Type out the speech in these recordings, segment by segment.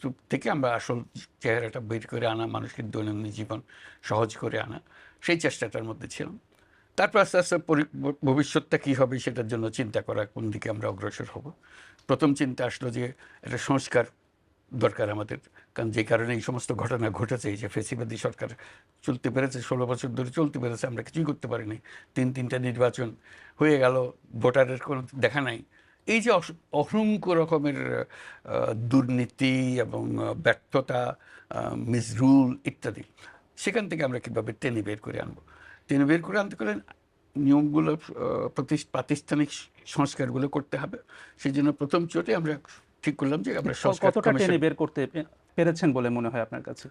রূপ থেকে আমরা আসল চেহারাটা বের করে আনা, মানুষের দৈনন্দিন জীবন সহজ করে আনা, সেই চেষ্টাটার মধ্যে ছিলাম। তারপর আস্তে আস্তে ভবিষ্যৎটা কী হবে সেটার জন্য চিন্তা করা, কোন দিকে আমরা অগ্রসর হব। প্রথম চিন্তা আসলো যে একটা সংস্কার দরকার আমাদের, কারণ যে কারণে এই সমস্ত ঘটনা ঘটেছে, এই যে ফেসিবাদী সরকার চলতে পেরেছে, 16 বছর ধরে চলতে পেরেছে, আমরা কিছুই করতে পারিনি। তিনটা নির্বাচন হয়ে গেল, ভোটারের কোনো দেখা নাই। এই যে অসংখ্য রকমের দুর্নীতি এবং ব্যর্থতা, মিসরুল ইত্যাদি, সেখান থেকে আমরা কীভাবে টেনে বের করে আনবো। টেনে বের করে আনতে গেলে নিয়মগুলো, প্রাতিষ্ঠানিক সংস্কারগুলো করতে হবে। সেই জন্য প্রথম চোটে আমরা ঠিক করলাম যে আমরা কতটা টেনে বের করতে পেরেছেন বলে মনে হয় আপনার কাছে?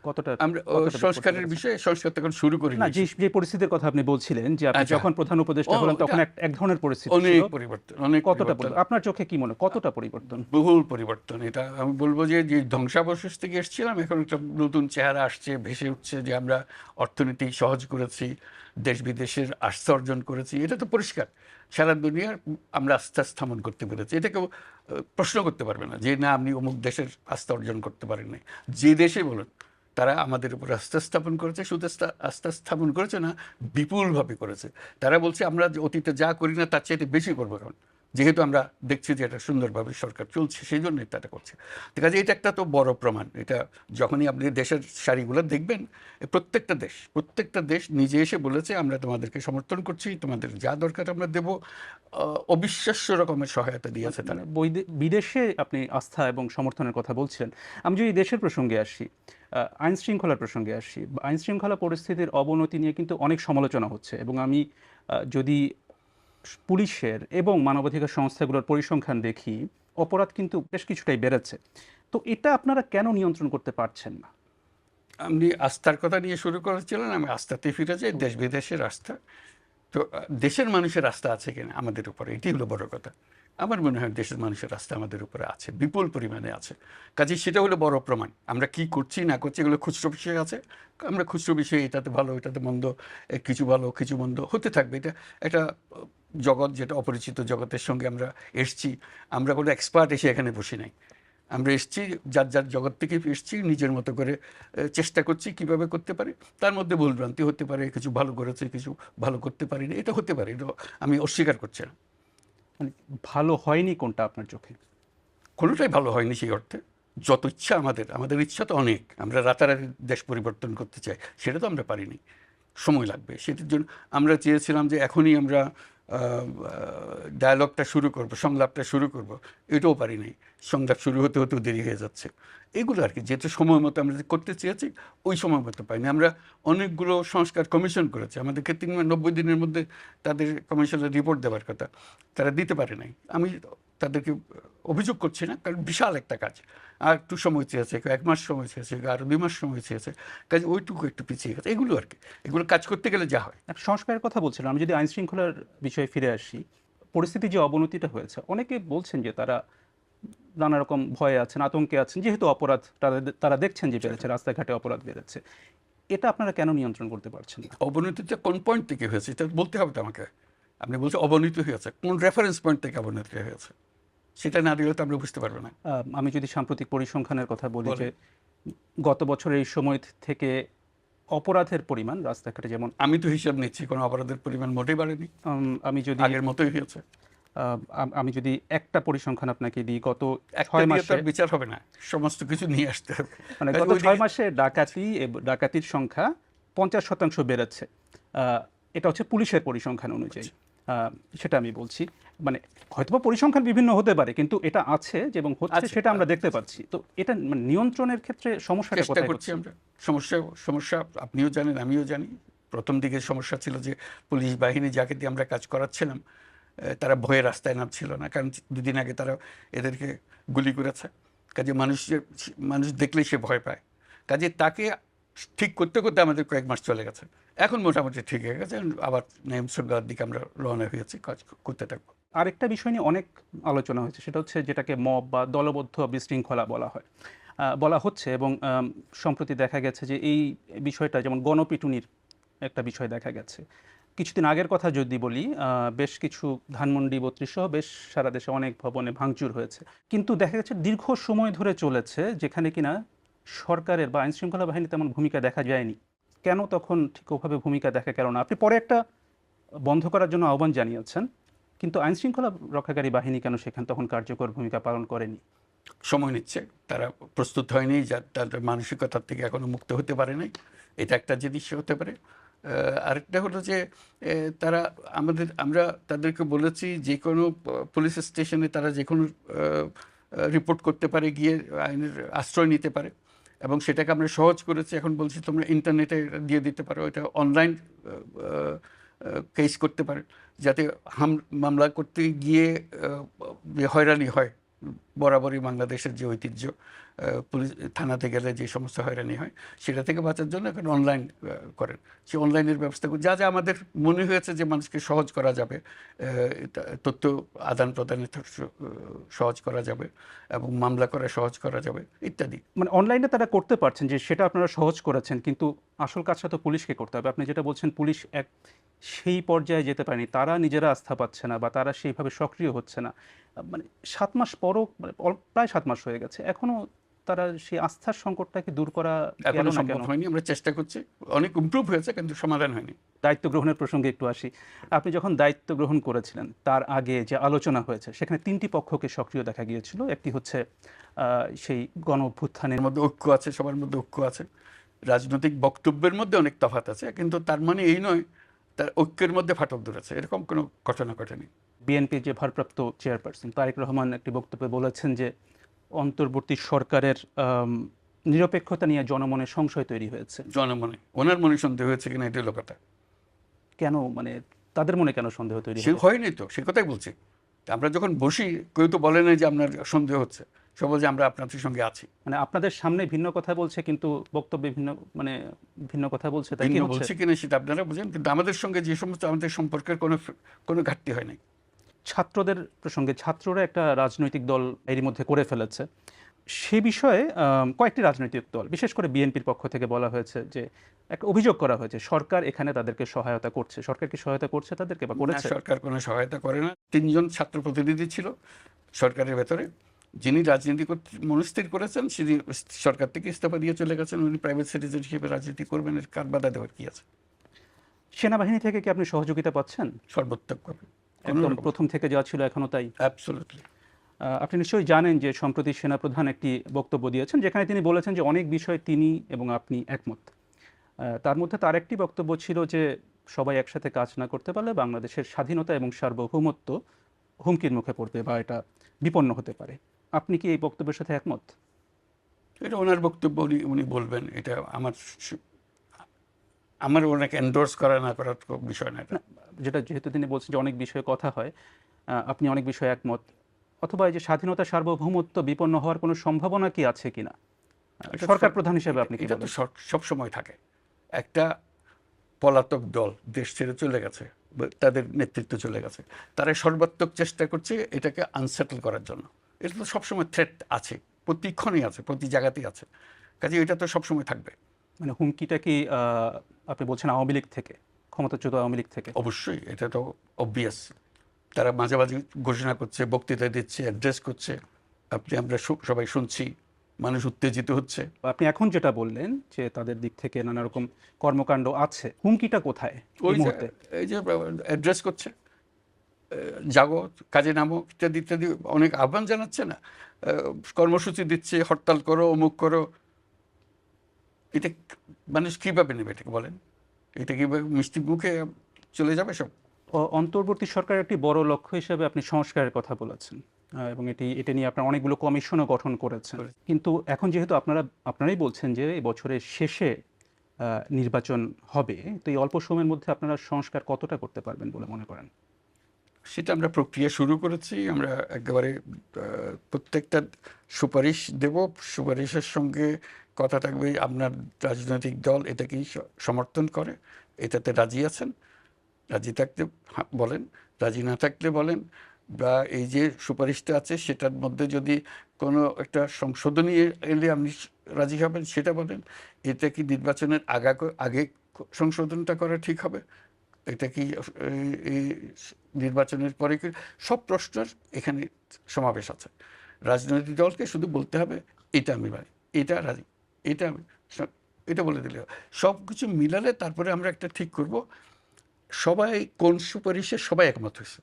আমরা সংস্কারের বিষয়ে সংস্কার তখন শুরু করি না, যে পরিস্থিতির কথা আপনি বলছিলেন যে আপনি যখন প্রধান উপদেষ্টা হলেন তখন এক ধরনের পরিস্থিতি ছিল, অনেক পরিবর্তন, অনেক কতটা আপনার চোখে কি মনে, কতটা পরিবর্তন? বহুল পরিবর্তন। এটা আমি বলবো যে ধ্বংসাবশেষ থেকে এসেছিলাম, এখন একটা নতুন চেহারা আসছে, ভেসে উঠছে, যে আমরা অর্থনীতি সহজ করেছি, দেশ বিদেশের আস্থা অর্জন করেছি। এটা তো পরিষ্কার, সারা দুনিয়ার আমরা আস্থা স্থাপন করতে পেরেছি। এটা কেউ প্রশ্ন করতে পারবে না যে না, আপনি অমুক দেশের আস্থা অর্জন করতে পারেননি। যে দেশে বলুন, তারা আমাদের উপর আস্থা স্থাপন করেছে, শুধু আস্থা স্থাপন করেছে না, বিপুলভাবে করেছে। তারা বলছে আমরা অতীতে যা করি না তার চাইতে বেশি করবো, কারণ যেহেতু আমরা দেখছি যে এটা সুন্দরভাবে সরকার চলছে, সেই জন্যই তারা করছে। ঠিক আছে, এটা একটা তো বড় প্রমাণ। এটা যখনই আপনি দেশের সারিগুলো দেখবেন, প্রত্যেকটা দেশ নিজে এসে বলেছে আমরা তোমাদেরকে সমর্থন করছি, তোমাদের যা দরকার আমরা দেব। অবিশ্বাস্য রকমের সহায়তা দিয়েছে তারা। বিদেশে আপনি আস্থা এবং সমর্থনের কথা বলছিলেন, আমি যদি দেশের প্রসঙ্গে আসি, আইন শৃঙ্খলার প্রসঙ্গে আসি, আইন শৃঙ্খলা পরিস্থিতির অবনতি নিয়ে কিন্তু অনেক সমালোচনা হচ্ছে, এবং আমি যদি পুলিশের এবং মানবাধিকার সংস্থাগুলোর পরিসংখ্যান দেখি, অপরাধ কিন্তু বেশ কিছুটাই বেড়েছে। তো এটা আপনারা কেন নিয়ন্ত্রণ করতে পারছেন না? আপনি আস্থার কথা নিয়ে শুরু করেছিলেন, আমি আস্থাতেই ফিরে যাই, দেশ বিদেশের আস্থা। তো দেশের মানুষের আস্থা আছে কিনা আমাদের উপরে, এটি হলো বড় কথা। আমার মনে হয় দেশের মানুষের আস্থা আমাদের উপরে আছে, বিপুল পরিমাণে আছে। কাজে সেটা হলো বড় প্রমাণ। আমরা কি করছি না করছি এগুলো খুচরো বিষয় আছে, আমরা খুচরো বিষয়ে এটাতে ভালো এটাতে মন্দ, কিছু ভালো কিছু মন্দ হতে থাকবে। এটা একটা জগৎ, যেটা অপরিচিত জগতের সঙ্গে আমরা এসছি। আমরা কোনো এক্সপার্ট এসে এখানে বসি নাই, আমরা এসছি যার জগৎ থেকে এসছি, নিজের মতো করে চেষ্টা করছি কীভাবে করতে পারি। তার মধ্যে ভুলভ্রান্তি হতে পারে, কিছু ভালো করেছে, কিছু ভালো করতে পারিনি, এটা হতে পারে, এটা আমি অস্বীকার করছি না। মানে ভালো হয়নি কোনটা আপনার চোখে? কোনোটাই ভালো হয়নি সেই অর্থে। যত ইচ্ছা আমাদের ইচ্ছা তো অনেক, আমরা রাতারাতি দেশ পরিবর্তন করতে চাই, সেটা তো আমরা পারিনি, সময় লাগবে। সেটার জন্য আমরা চেয়েছিলাম যে এখনই আমরা ডায়ালগটা শুরু করব, সংলাপটা শুরু করব, এটাও পারিনি। সংলাপ শুরু হতে হতেও দেরি হয়ে যাচ্ছে। এগুলো আর কি, যেহেতু সময় মতো আমরা করতে চেয়েছি, ওই সময় মতো পাইনি। আমরা অনেকগুলো সংস্কার কমিশন করেছি, আমাদেরকে 90 দিনের মধ্যে তাদের কমিশনের রিপোর্ট দেওয়ার কথা, তারা দিতে পারে নাই। আমি তাদেরকে অভিযোগ করছি না, কারণ বিশাল একটা কাজ। আর একটু সময় চেয়েছে, 1 মাস সময় চেয়েছে, আরও 2 মাস সময় চেয়েছে, কাজে ওইটুকু একটু পিছিয়ে গেছে। এগুলো আর কি, এগুলো কাজ করতে গেলে যা হয়। সংস্কারের কথা বলছিলাম, আমি যদি আইন শৃঙ্খলার বিষয়ে ফিরে আসি, পরিস্থিতি যে অবনতিটা হয়েছে, অনেকে বলছেন যে তারা নানা রকম ভয়ে আছেন, আতঙ্কে আছেন, যেহেতু অপরাধ তারা দেখছেন যে বেড়েছে, রাস্তাঘাটে অপরাধ বেড়েছে। এটা আপনারা কেন নিয়ন্ত্রণ করতে পারছেন না? অবনতিটা কোন পয়েন্ট থেকে হয়েছে এটা বলতে হবে তো আমাকে। আপনি বলছেন অবনতি হয়েছে, কোন রেফারেন্স পয়েন্ট থেকে অবনতি হয়েছে সেটা না দিলে তো আমরা বুঝতে পারবো না। আমি যদি সাম্প্রতিক পরিসংখ্যানের কথা বলি, যে গত বছর এই সময় থেকে অপরাধের পরিমাণ রাস্তাঘাটে, যেমন আমি তো হিসাব নিচ্ছি, কোনো অপরাধের পরিমাণ মোটেই বাড়েনি, আমি যদি আগের মতোই হয়েছে। আমি যদি একটা পরিসংখ্যান আপনাকে দিই, গত 6 মাসে বিচার হবে না, সমস্ত কিছু নিয়ে আসতে হবে। মানে গত 6 মাসে ডাকাতির সংখ্যা 50% বেড়েছে। এটা হচ্ছে পুলিশের পরিসংখ্যান অনুযায়ী, সেটা আমি বলছি। মানে হয়তো পরিসংখ্যান বিভিন্ন হতে পারে, কিন্তু এটা আছে এবং হচ্ছে, সেটা আমরা দেখতে পাচ্ছি। তো এটা মানে নিয়ন্ত্রণের ক্ষেত্রে সমস্যাটা কোথায় করছি আমরা? সমস্যা আপনিও জানেন, আমিও জানি। প্রথম দিকে সমস্যা ছিল যে পুলিশ বাহিনী যাকে দিয়ে আমরা কাজ করাচ্ছিলাম, তারা ভয়ে রাস্তায় নামছিল না, কারণ 2 দিন আগে তারা এদেরকে গুলি করেছে। কাজে মানুষ দেখলেই সে ভয় পায়। কাজে তাকে ঠিক করতে করতে আমাদের কয়েক মাস চলে গেছে। এখন মোটামুটি ঠিক হয়ে গেছে, আবার নিয়ম শৃঙ্খলার দিকে আমরা রওনা হয়েছি, কাজ করতে থাকবো। আরেকটা বিষয় নিয়ে অনেক আলোচনা হয়েছে, সেটা হচ্ছে যেটাকে মব বা দলবদ্ধ বিশৃঙ্খলা বলা হচ্ছে, এবং সম্প্রতি দেখা গেছে যে এই বিষয়টা, যেমন গণপিটুনির একটা বিষয় দেখা গেছে, কিছুদিন আগের কথা যদি বলি, বেশ কিছু ধানমন্ডি ৩২ সহ বেশ সারা দেশে অনেক ভবনে ভাঙচুর হয়েছে। কিন্তু দেখা গেছে দীর্ঘ সময় ধরে চলেছে যেখানে কিনা সরকারের বা আইনশৃঙ্খলা বাহিনী তেমন ভূমিকা দেখা যায়নি। কেন তখন ঠিক ওভাবে ভূমিকা দেখা গেল না? আপনি পরে একটা বন্ধ করার জন্য আহ্বান জানিয়েছেন। কিন্তু আইনশৃঙ্খলা রক্ষাকারী বাহিনী কেন সেখানে তখন কার্যকর ভূমিকা পালন করেনি? সময় নিচ্ছে, তারা প্রস্তুত হয়নি, যা তাদের মানসিকতার থেকে এখনো মুক্ত হতে পারে নাই, এটা একটা জিনিস হতে পারে। আরেকটা হলো যে তারা আমরা তাদেরকে বলেছি যে কোনো পুলিশ স্টেশনে তারা যে কোনো রিপোর্ট করতে পারে, গিয়ে আইনের আশ্রয় নিতে পারে, এবং সেটাকে আমরা সহজ করেছি। এখন বলছি তোমরা ইন্টারনেটে দিয়ে দিতে পারো, এটা অনলাইন কেস করতে পারে, যাতে মামলা করতে গিয়ে হয়রানি হয়। বরাবরই বাংলাদেশের যে ঐতিহ্য, পুলিশ থানাতে গেলে যে সমস্ত হয়রানি হয়, সেটা থেকে বাঁচার জন্য এখন অনলাইন করেন। সে অনলাইনের ব্যবস্থা করে যা যা আমাদের মনে হয়েছে যে মানুষকে সহজ করা যাবে, তথ্য আদান প্রদানের সহজ করা যাবে, এবং মামলা করা সহজ করা যাবে ইত্যাদি। মানে অনলাইনে তারা করতে পারছেন, যে সেটা আপনারা সহজ করেছেন, কিন্তু আসল কাজটা তো পুলিশকে করতে হবে। আপনি যেটা বলছেন পুলিশ সেই পর্যায়ে যেতে পারেনি, তারা নিজেরা আস্থা পাচ্ছে না বা তারা সেইভাবে সক্রিয় হচ্ছে না। মানে ৭ মাস পরও, মানে প্রায় ৭ মাস হয়ে গেছে, এখনো তারা সেই আস্থার সংকটটাকে দূর করা গেল এখনো না সম্ভব কেন? হয়নি, আমরা চেষ্টা করছি, অনেক ইমপ্রুভ হয়েছে কিন্তু সমাধান হয়নি। দায়িত্ব গ্রহণের প্রসঙ্গে একটু আসি। আপনি যখন দায়িত্ব গ্রহণ করেছিলেন তার আগে যে আলোচনা হয়েছে সেখানে ৩টি পক্ষকে সক্রিয় দেখা গিয়েছিল। একটি হচ্ছে সেই গণ অভ্যুত্থানের এর মধ্যে ঐক্য আছে, সবার মধ্যে ঐক্য আছে, রাজনৈতিক বক্তব্যের মধ্যে অনেক তফাৎ আছে, কিন্তু তার মানে এই নয় তার ঐক্যের মধ্যে ফাটল ধরেছে, এরকম কোনো ঘটনা ঘটেনি। বিএনপির যে ভারপ্রাপ্ত চেয়ারপারসন তারেক রহমান একটি বক্তব্যে বলেছেন যে অন্তর্বর্তী সরকারের নিরপেক্ষতা নিয়ে জনমনে সংশয় তৈরি হয়েছে। জনমনে ওনার মনে সন্দেহ হয়েছে কিনা এটা হলো কথা। কেন, মানে তাদের মনে কেন সন্দেহ তৈরি সে হয়েছে? হয়নি তো, সে কথাই বলছি। আমরা যখন বসি কেউ তো বলে না যে আপনার সন্দেহ হচ্ছে, সে বলছে আমরা আপনাদের সঙ্গে আছি। মানে আপনাদের সামনে ভিন্ন কথা বলছে কিন্তু বক্তব্যে ভিন্ন, মানে ভিন্ন কথা বলছে, তাই কি ভিন্ন হচ্ছে? বলছে কিনা সেটা আপনারা বুঝেন, কিন্তু আমাদের সঙ্গে যে সমস্ত আমাদের সম্পর্কের কোনো ঘাটতি হয় নাই। ছাত্রদের প্রসঙ্গে, ছাত্ররা একটা রাজনৈতিক দল এরই মধ্যে করে ফেলেছে। সে বিষয়ে কয়েকটি রাজনৈতিক দল, বিশেষ করে বিএনপির পক্ষ থেকে বলা হয়েছে যে, একটা অভিযোগ করা হয়েছে সরকার এখানে তাদেরকে সহায়তা করছে। সরকার কি সহায়তা করছে তাদেরকে বা না, করেছে? সরকার কোনো সহায়তা করে না। ৩ জন ছাত্র প্রতিনিধি ছিল সরকারের ভেতরে, যিনি রাজনীতি মনস্থির করেছেন তিনি সরকার থেকে ইস্তফা দিয়ে চলে গেছেন। উনি প্রাইভেট সিটিজেন হিসেবে রাজনীতি করবেন, এর কার বাধা দেওয়ার কি আছে? সেনাবাহিনী থেকে কি আপনি সহযোগিতা পাচ্ছেন? সর্বোত্তকভাবে, একদম প্রথম থেকে যা ছিল এখনো তাই? অ্যাবসলিউটলি। আপনি নিশ্চয়ই জানেন যে সম্প্রতি সেনাপ্রধান একটি বক্তব্য দিয়েছেন যেখানে তিনি বলেছেন যে অনেক বিষয়ে তিনি এবং আপনি একমত। তার মধ্যে তার একটি বক্তব্য ছিল যে সবাই একসাথে কাজ না করতে পারলে বাংলাদেশের স্বাধীনতা এবং সার্বভৌমত্ব হুমকির মুখে পড়বে বা এটা বিপন্ন হতে পারে। আপনি কি এই বক্তব্যের সাথে একমত? এটা ওনার বক্তব্য, উনি বলবেন, এটা আমার ওনাকে এন্ডোর্স করা না করার বিষয় না এটা। যেটা যেহেতু তিনি বলছেন যে অনেক বিষয়ে কথা হয়, আপনি অনেক বিষয়ে একমত, অথবা এই যে স্বাধীনতা সার্বভৌমত্ব বিপন্ন হওয়ার কোনো সম্ভাবনা কি আছে কিনা, এটা সরকার প্রধান হিসেবে আপনি কি এটা তো বলেন? সব সময় থাকে। একটা পলাতক দল দেশ ছেড়ে চলে গেছে, তাদের নেতৃত্ব চলে গেছে, তারা সর্বাত্মক চেষ্টা করছে এটাকে আনসেটল করার জন্য। এটা তো সবসময় থ্রেট আছে, প্রতিক্ষণই আছে, প্রতি জায়গাতেই আছে, কাজে এটা তো সবসময় থাকবে। মানে হুমকিটা কি আপনি বলছেন আওয়ামী লীগ থেকে, ক্ষমতাচ্যুত আওয়ামী লীগ থেকে? অবশ্যই, এটা তো অবভিয়াস। তারা মাঝে মাঝে ঘোষণা করছে, বক্তৃতা দিচ্ছে, অ্যাড্রেস করছে, আমরা সবাই শুনছি, মানুষ উত্তেজিত হচ্ছে। আপনি এখন যেটা বললেন যে তাদের দিক থেকে নানা রকম কর্মকাণ্ড আছে, হুমকিটা কোথায় ওই এই যে মুহূর্তে? এই যে অ্যাড্রেস করছে, জাগো, কাজে নামো, ইত্যাদি ইত্যাদি অনেক আহ্বান জানাচ্ছে না, কর্মসূচি দিচ্ছে, হরতাল করো, অমুক করো। এটা মানুষ কীভাবে নেবে এটাকে বলেন? এটা কীভাবে মিষ্টি মুখে চলে যাবে সব? অন্তর্বর্তী সরকারের একটি বড় লক্ষ্য হিসেবে আপনি সংস্কারের কথা বলেছেন, এবং এটা নিয়ে আপনারা অনেকগুলো কমিশনও গঠন করেছেন। কিন্তু এখন যেহেতু আপনারাই বলছেন যে এই বছরের শেষে নির্বাচন হবে, তো এই অল্প সময়ের মধ্যে আপনারা সংস্কার কতটা করতে পারবেন বলে মনে করেন? সেটা আমরা প্রক্রিয়া শুরু করেছি। আমরা একেবারে প্রত্যেকটা সুপারিশ দেব, সুপারিশের সঙ্গে কথা থাকবে আপনার রাজনৈতিক দল এটা কি সমর্থন করে, এটাতে রাজি আছেন, রাজি থাকতে বলেন, রাজি না থাকলে বলেন, বা এই যে সুপারিশটা আছে সেটার মধ্যে যদি কোনো একটা সংশোধনী এলে আপনি রাজি হবেন সেটা বলেন। এটা কি নির্বাচনের আগে সংশোধনটা করা ঠিক হবে, এটা কি এই নির্বাচনের পরে কি, সব প্রশ্নের এখানে সমাবেশ আছে। রাজনৈতিক দলকে শুধু বলতে হবে এটা আমি মানি, এটা রাজি, এটা আমি, এটা বলে দিলে সব কিছু মিলালে তারপরে আমরা একটা ঠিক করব সবাই কোন সুপারিশে সবাই একমত হয়েছে।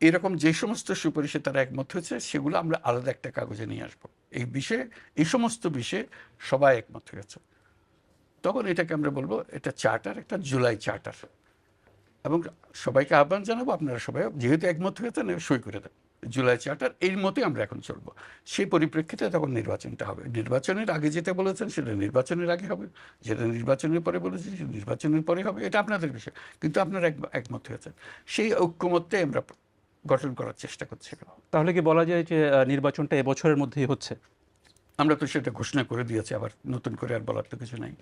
এরকম যে সমস্ত সুপারিশে তারা একমত হয়েছে সেগুলো আমরা আলাদা একটা কাগজে নিয়ে আসবো। এই বিষয়ে, এই সমস্ত বিষয়ে সবাই একমত হয়েছে, তখন এটাকে আমরা বলবো এটা চার্টার, একটা জুলাই চার্টার। এবং সবাইকে আহ্বান জানাবো, আপনারা সবাই যেহেতু একমত হয়েছেন সই করে দেন জুলাই চার্টার। এর মতোই আমরা এখন চলবো। সেই পরিপ্রেক্ষিতে তখন নির্বাচনটা হবে। নির্বাচনের আগে যেটা বলেছেন সেটা নির্বাচনের আগে হবে, যেটা নির্বাচনের পরে বলেছেন সেটা নির্বাচনের পরে হবে, এটা আপনাদের বিষয়। কিন্তু আপনারা একমত হয়েছেন, সেই ঐক্যমত্যে আমরা গঠন করার চেষ্টা করছি। তাহলে কি বলা যায় যে নির্বাচনটা এবছরের মধ্যেই হচ্ছে? আমরা তো সেটা ঘোষণা করে দিয়েছি, আবার নতুন করে আর বলার তো কিছু নাই।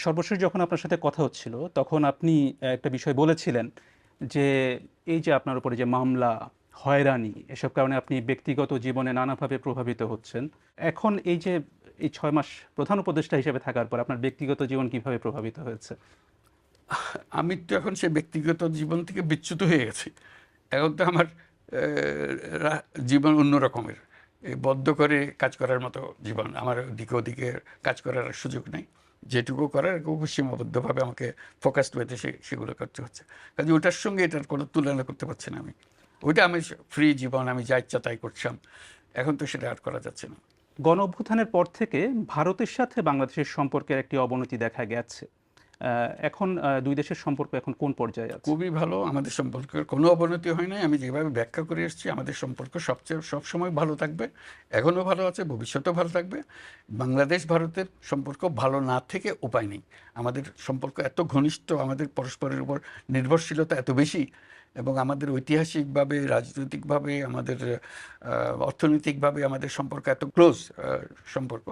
সর্বশেষ যখন আপনার সাথে কথা হচ্ছিল তখন আপনি একটা বিষয় বলেছিলেন যে এই যে আপনার উপরে যে মামলা, হয়রানি, এসব কারণে আপনি ব্যক্তিগত জীবনে নানাভাবে প্রভাবিত হচ্ছেন। এখন এই যে এই 6 মাস প্রধান উপদেষ্টা হিসেবে থাকার পর আপনার ব্যক্তিগত জীবন কিভাবে প্রভাবিত হয়েছে? আমি তো এখন সে ব্যক্তিগত জীবন থেকে বিচ্যুত হয়ে গেছি। এখন তো আমার জীবন অন্য রকমের, এই বদ্ধ করে কাজ করার মতো জীবন। আমার দিকে ওদিকে কাজ করার সুযোগ নেই। যেটুকু করার খুব সীমাবদ্ধভাবে আমাকে ফোকাসড ওয়েতে সেগুলো করতে হচ্ছে। কাজে ওটার সঙ্গে এটার কোনো তুলনা করতে পারছি না আমি। ওইটা আমি ফ্রি জীবন, আমি যা ইচ্ছা তাই করছিলাম, এখন তো সেটা আর করা যাচ্ছে না। গণ অভ্যুত্থানের পর থেকে ভারতের সাথে বাংলাদেশের সম্পর্কের একটি অবনতি দেখা গেছে। এখন দুই দেশের সম্পর্ক এখন কোন পর্যায়ে আছে? খুবই ভালো, আমাদের সম্পর্কের কোনো অবনতি হয় নাই। আমি যেভাবে ব্যাখ্যা করে এসেছি, আমাদের সম্পর্ক সবসময় ভালো থাকবে, এখনও ভালো আছে, ভবিষ্যতেও ভালো থাকবে। বাংলাদেশ ভারতের সম্পর্ক ভালো না থেকে উপায় নেই। আমাদের সম্পর্ক এত ঘনিষ্ঠ, আমাদের পরস্পরের উপর নির্ভরশীলতা এত বেশি, এবং আমাদের ঐতিহাসিকভাবে, রাজনৈতিকভাবে, আমাদের অর্থনৈতিকভাবে আমাদের সম্পর্ক এত ক্লোজ সম্পর্ক,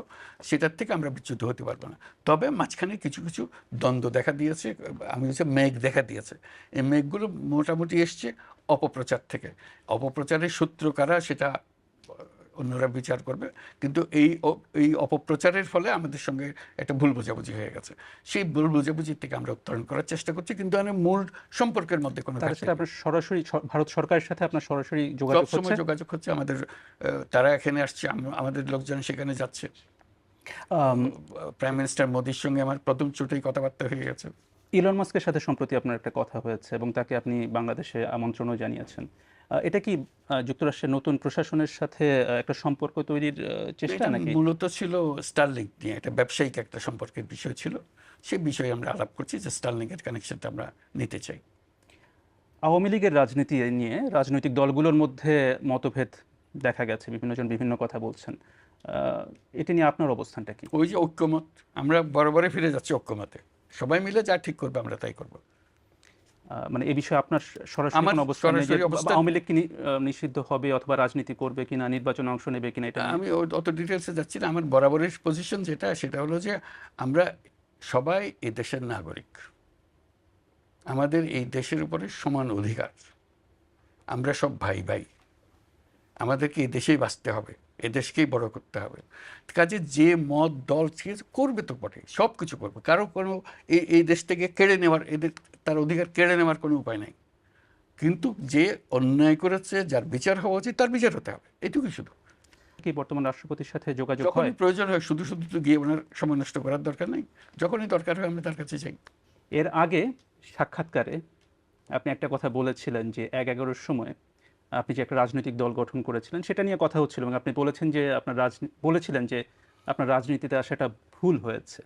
সেটার থেকে আমরা বিচ্যুত হতে পারবো না। তবে মাঝখানে কিছু কিছু দ্বন্দ্ব দেখা দিয়েছে, আমি হচ্ছে মেঘ দেখা দিয়েছে। এই মেঘগুলো মোটামুটি এসছে অপপ্রচার থেকে। অপপ্রচারের সূত্র কারা সেটা অন্যরা বিচার করবে, কিন্তু এই অপপ্রচারের ফলে আমাদের সঙ্গে একটা ভুল বোঝাবুঝি হয়ে গেছে। সেই ভুল বোঝাবুঝির থেকে আমরা উত্তরণ করার চেষ্টা করছি, কিন্তু মূল সম্পর্কের মধ্যে কোনো তার সাথে আপনার সরাসরি ভারত সরকারের সাথে আপনার সরাসরি যোগাযোগ হচ্ছে? সবসময় যোগাযোগ হচ্ছে আমাদের। তারা এখানে আসছে, আমাদের লোকজন সেখানে যাচ্ছে। প্রাইম মিনিস্টার মোদির সঙ্গে আমার প্রথম চোটেই কথাবার্তা হয়ে গেছে। ইলন মাস্কের সাথে সম্প্রতি আপনার একটা কথা হয়েছে এবং তাকে আপনি বাংলাদেশে আমন্ত্রণও জানিয়েছেন। এটা কি যুক্তরাষ্ট্রের নতুন প্রশাসনের সাথে একটা সম্পর্ক তৈরির চেষ্টা এটা নাকি? মূলত ছিল স্টারলিংক নিয়ে, একটা ব্যবসায়িক একটা সম্পর্কের বিষয় ছিল। সেই বিষয়ে আমরা আলাপ করছি যে স্টারলিংকের কানেকশনটা আমরা নিতে চাই। আওয়ামী লীগের রাজনীতি নিয়ে রাজনৈতিক দলগুলোর মধ্যে মতভেদ দেখা গেছে, বিভিন্নজন বিভিন্ন কথা বলছেন। এটা নিয়ে আপনার অবস্থানটা কি? ওই যে ঐক্যমত, আমরা বরাবরই ফিরে যাচ্ছি ঐক্যমতে। সবাই মিলে যা ঠিক করবে আমরা তাই করব। মানে এই বিষয়ে আপনার সরাসরি আমার কোনো অবস্থান নেই যে সরাসরি অবস্থান, আওয়ামী লীগ কি নিষিদ্ধ হবে অথবা রাজনীতি করবে কিনা, নির্বাচনে অংশ নেবে কিনা, এটা নিয়ে? আমি অত ডিটেলসে যাচ্ছি না। আমার বরাবরের পজিশন যেটা, সেটা হলো যে আমরা সবাই এই দেশের নাগরিক, আমাদের এই দেশের উপরে সমান অধিকার, আমরা সব ভাই ভাই, আমাদেরকে এই দেশেই বাঁচতে হবে, এ দেশকেই বড় করতে হবে। কাজে যে মত দল করবে তো বটে, সব কিছু করবে, কারো কোনো এই দেশ থেকে কেড়ে নেওয়ার, এদের তার অধিকার কেড়ে নেওয়ার কোনো উপায় নাই। কিন্তু যে অন্যায় করেছে, যার বিচার হওয়া উচিত তার বিচার হতে হবে, এটুকুই শুধু। কি বর্তমান রাষ্ট্রপতির সাথে যোগাযোগ হয়? যখনই প্রয়োজন হয়, শুধু শুধু তো গিয়ে ওনার সময় নষ্ট করার দরকার নেই। যখনই দরকার হয় আমরা তার কাছে যাই। এর আগে সাক্ষাৎকারে আপনি একটা কথা বলেছিলেন যে 11-11 সময় আপনি যে একটা রাজনৈতিক দল গঠন করেছিলেন সেটা নিয়ে কথা হচ্ছিল এবং আপনি বলেছেন যে বলেছিলেন যে আপনার রাজনীতিতে আসাটা ভুল হয়েছে।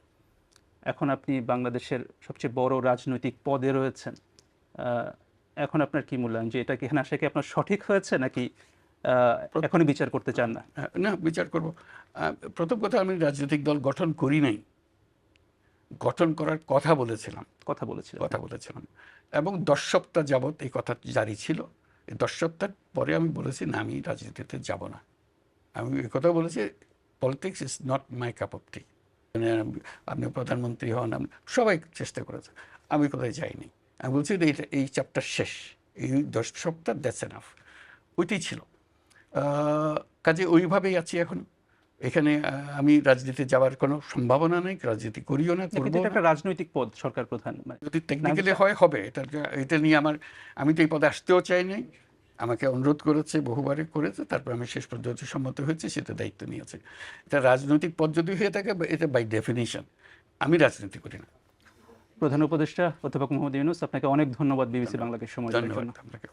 এখন আপনি বাংলাদেশের সবচেয়ে বড় রাজনৈতিক পদে রয়েছেন। এখন আপনার কি মূল্যায়ন যে এটা কি এখানে আসা কি আপনার সঠিক হয়েছে নাকি এখনই বিচার করতে চান না? না, বিচার করব। প্রথম কথা, আমি রাজনৈতিক দল গঠন করি নাই, গঠন করার কথা বলেছিলাম। কথা বলেছিলাম এবং 10 সপ্তাহ যাবৎ এই কথা জারি ছিল। এই 10 সপ্তাহ পরে আমি বলেছি না, আমি রাজনীতিতে যাব না। আমি এই কথা বলেছি, politics is not my cup of tea. মানে আপনি প্রধানমন্ত্রী হন, সবাই চেষ্টা করেছে, আমি কোথায় যাইনি। আমি বলছি যে এই চ্যাপ্টার শেষ, এই 10 সপ্তাহ দ্যাটস এনাফ। ওইটাই ছিল। কাজে ওইভাবেই আছি এখন। এখানে আমি রাজনীতি যাওয়ার কোনো সম্ভাবনা নেই, রাজনীতি করিও না, কিন্তু করবো এটা না। একটা রাজনৈতিক পদ, সরকার প্রধান যদি টেকনিক্যালি হয় হবে, এটা নিয়ে আমি তো এই পদে আসতেও চাই নাই। আমাকে অনুরোধ করেছে, বহুবারে করেছে, তারপর আমি শেষ পর্যন্ত সম্মত হয়েছে, সেটা দায়িত্ব নিয়েছে। এটা রাজনৈতিক পদ যদি হয়ে থাকে, এটা বাই ডেফিনিশন আমি রাজনীতি করি না। প্রধান উপদেষ্টা অধ্যাপক মোহাম্মদ ইউনূস, আপনাকে অনেক ধন্যবাদ বিবিসি বাংলাকে সময় দেওয়ার ধন্যবাদ জন্য। আপনাকে।